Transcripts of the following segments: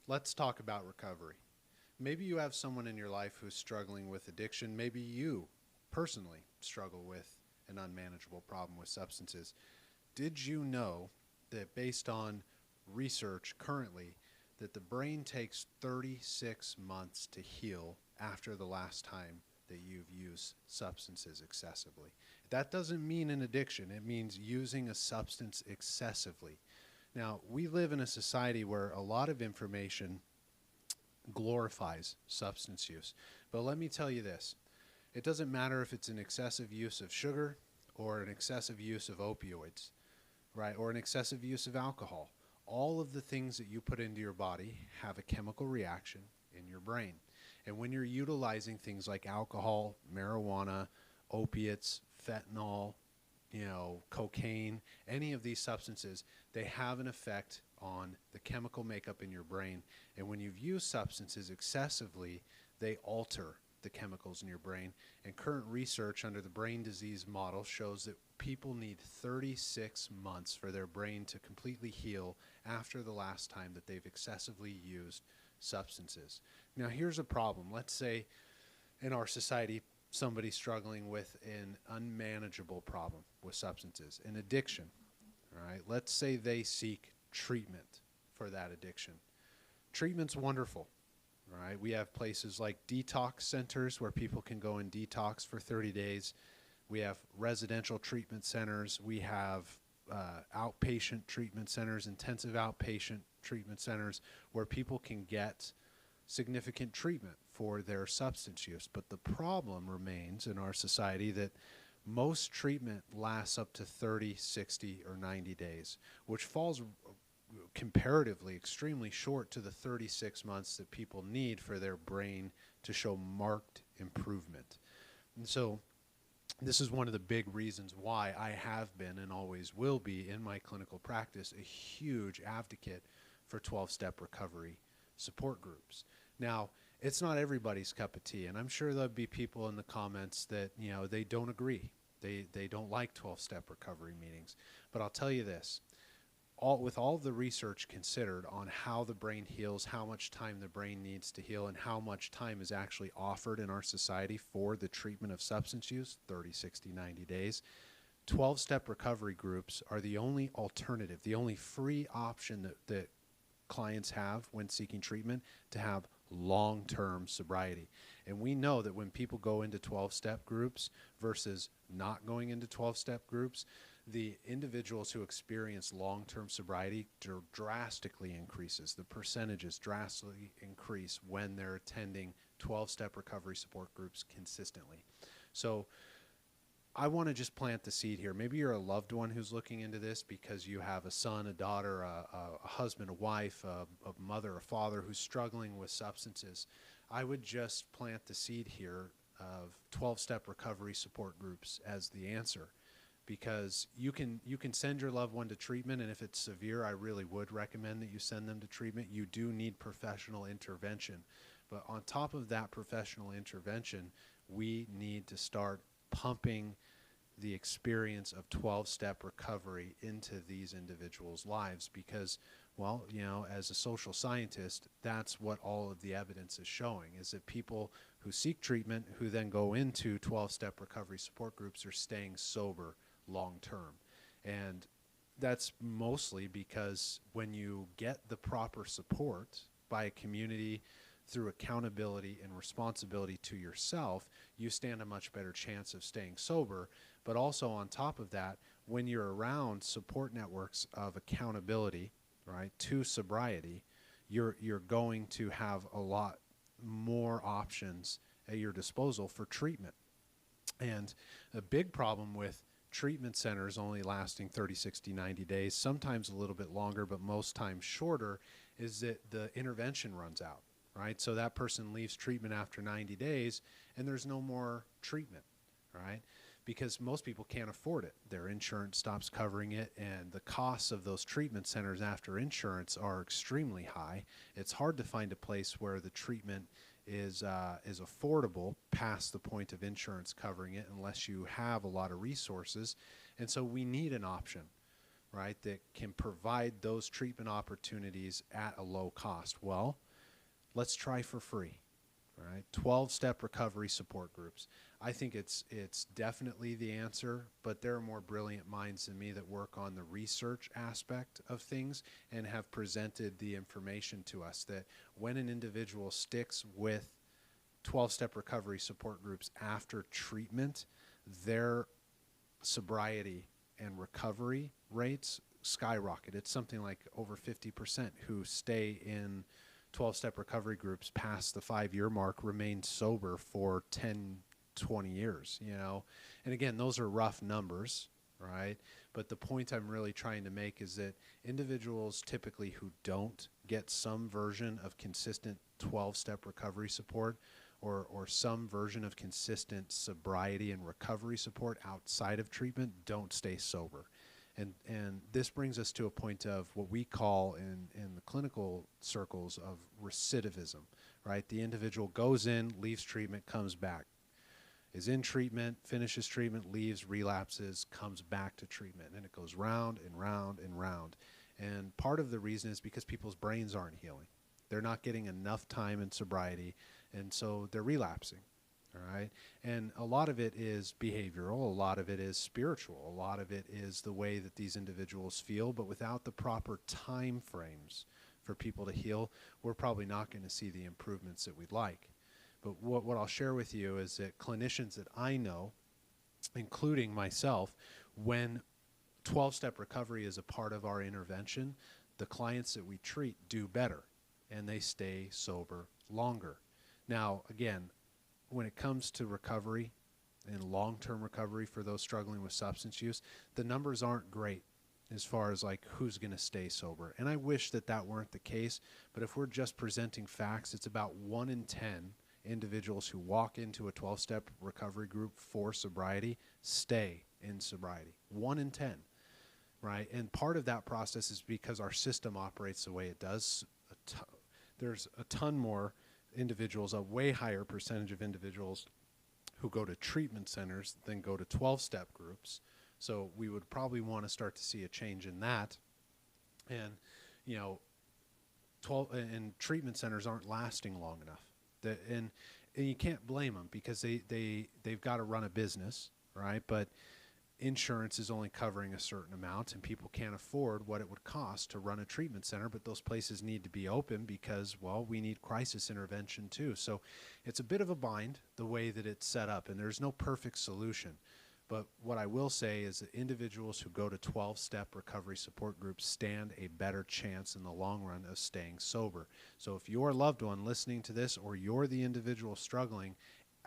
let's talk about recovery. Maybe you have someone in your life who's struggling with addiction. Maybe you personally struggle with an unmanageable problem with substances. Did you know that based on research currently, that the brain takes 36 months to heal after the last time that you've used substances excessively? That doesn't mean an addiction. It means using a substance excessively. Now, we live in a society where a lot of information glorifies substance use. But let me tell you this. It doesn't matter if it's an excessive use of sugar or an excessive use of opioids, right, or an excessive use of alcohol. All of the things that you put into your body have a chemical reaction in your brain. And when you're utilizing things like alcohol, marijuana, opiates, fentanyl, cocaine, any of these substances, they have an effect on the chemical makeup in your brain. And when you've used substances excessively, they alter the chemicals in your brain. And current research under the brain disease model shows that people need 36 months for their brain to completely heal after the last time that they've excessively used substances. Now, here's a problem. Let's say in our society, somebody's struggling with an unmanageable problem with substances, an addiction. All right, let's say they seek treatment for that addiction. Treatment's wonderful. All right, we have places like detox centers where people can go and detox for 30 days. We have residential treatment centers. We have outpatient treatment centers, intensive outpatient treatment centers where people can get significant treatment for their substance use. But the problem remains in our society that most treatment lasts up to 30, 60, or 90 days, which falls comparatively extremely short to the 36 months that people need for their brain to show marked improvement. And so this is one of the big reasons why I have been and always will be in my clinical practice a huge advocate for 12-step recovery support groups. Now, it's not everybody's cup of tea, and I'm sure there'll be people in the comments that, they don't agree. They don't like 12-step recovery meetings. But I'll tell you this, with all the research considered on how the brain heals, how much time the brain needs to heal, and how much time is actually offered in our society for the treatment of substance use, 30, 60, 90 days, 12-step recovery groups are the only alternative, the only free option that clients have when seeking treatment to have long-term sobriety. And we know that when people go into 12-step groups versus not going into 12-step groups, the individuals who experience long-term sobriety drastically increases. The percentages drastically increase when they're attending 12-step recovery support groups consistently. So I want to just plant the seed here. Maybe you're a loved one who's looking into this because you have a son, a daughter, a husband, a wife, a mother, a father who's struggling with substances. I would just plant the seed here of 12-step recovery support groups as the answer, because you can send your loved one to treatment, and if it's severe, I really would recommend that you send them to treatment. You do need professional intervention. But on top of that professional intervention, we need to start pumping the experience of 12-step recovery into these individuals' lives because, well, as a social scientist, that's what all of the evidence is showing, is that people who seek treatment, who then go into 12-step recovery support groups, are staying sober long-term. And that's mostly because when you get the proper support by a community through accountability and responsibility to yourself, you stand a much better chance of staying sober. But also on top of that, when you're around support networks of accountability, right, to sobriety, you're going to have a lot more options at your disposal for treatment. And a big problem with treatment centers only lasting 30, 60, 90 days, sometimes a little bit longer, but most times shorter, is that the intervention runs out, right? So that person leaves treatment after 90 days and there's no more treatment, right? Because most people can't afford it. Their insurance stops covering it, and the costs of those treatment centers after insurance are extremely high. It's hard to find a place where the treatment is affordable past the point of insurance covering it unless you have a lot of resources. And so we need an option right, that can provide those treatment opportunities at a low cost? Well, let's try for free. Right, 12-step recovery support groups. I think it's definitely the answer, but there are more brilliant minds than me that work on the research aspect of things and have presented the information to us that when an individual sticks with 12-step recovery support groups after treatment, their sobriety and recovery rates skyrocket. It's something like over 50% who stay in 12-step recovery groups past the 5-year mark remain sober for 10, 20 years, you know. And again, those are rough numbers, right? But the point I'm really trying to make is that individuals typically who don't get some version of consistent 12-step recovery support or some version of consistent sobriety and recovery support outside of treatment don't stay sober. And this brings us to a point of what we call in the clinical circles of recidivism, right? The individual goes in, leaves treatment, comes back, is in treatment, finishes treatment, leaves, relapses, comes back to treatment. And it goes round and round and round. And part of the reason is because people's brains aren't healing. They're not getting enough time in sobriety, and so they're relapsing. All right. And a lot of it is behavioral. A lot of it is spiritual. A lot of it is the way that these individuals feel. But without the proper time frames for people to heal, we're probably not going to see the improvements that we'd like. But what I'll share with you is that clinicians that I know, including myself, when 12-step recovery is a part of our intervention, the clients that we treat do better and they stay sober longer. Now, again, when it comes to recovery and long-term recovery for those struggling with substance use, the numbers aren't great as far as like who's going to stay sober. And I wish that that weren't the case, but if we're just presenting facts, it's about 1 in 10 individuals who walk into a 12-step recovery group for sobriety stay in sobriety. 1 in 10, right? And part of that process is because our system operates the way it does. There's a ton more individuals, a way higher percentage of individuals who go to treatment centers than go to 12-step groups. So we would probably want to start to see a change in that. And, you know, treatment centers aren't lasting long enough. And you can't blame them because they've got to run a business, right? But insurance is only covering a certain amount and people can't afford what it would cost to run a treatment center, but those places need to be open because, well, we need crisis intervention too. So it's a bit of a bind the way that it's set up, and there's no perfect solution. But what I will say is that individuals who go to 12-step recovery support groups stand a better chance in the long run of staying sober. So if you're a loved one listening to this or you're the individual struggling,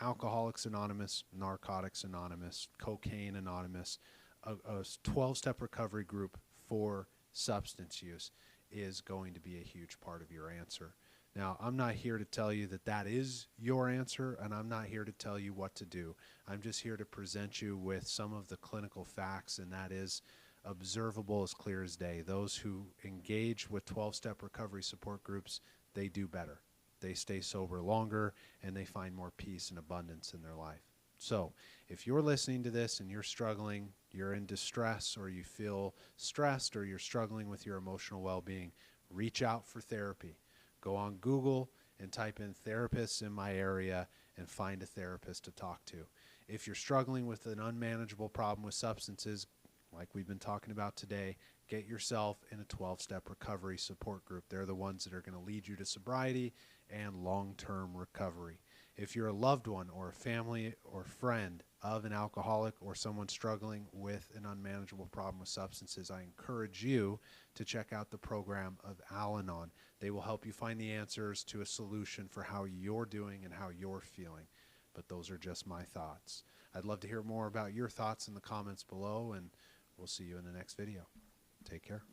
Alcoholics Anonymous, Narcotics Anonymous, Cocaine Anonymous, a 12-step recovery group for substance use is going to be a huge part of your answer. Now, I'm not here to tell you that that is your answer, and I'm not here to tell you what to do. I'm just here to present you with some of the clinical facts, and that is observable as clear as day. Those who engage with 12-step recovery support groups, they do better. They stay sober longer, and they find more peace and abundance in their life. So if you're listening to this and you're struggling, you're in distress, or you feel stressed, or you're struggling with your emotional well-being, reach out for therapy. Go on Google and type in therapists in my area and find a therapist to talk to. If you're struggling with an unmanageable problem with substances, like we've been talking about today, get yourself in a 12-step recovery support group. They're the ones that are going to lead you to sobriety and long-term recovery. If you're a loved one or a family or friend of an alcoholic or someone struggling with an unmanageable problem with substances, I encourage you to check out the program of Al-Anon. They will help you find the answers to a solution for how you're doing and how you're feeling. But those are just my thoughts. I'd love to hear more about your thoughts in the comments below, and we'll see you in the next video. Take care.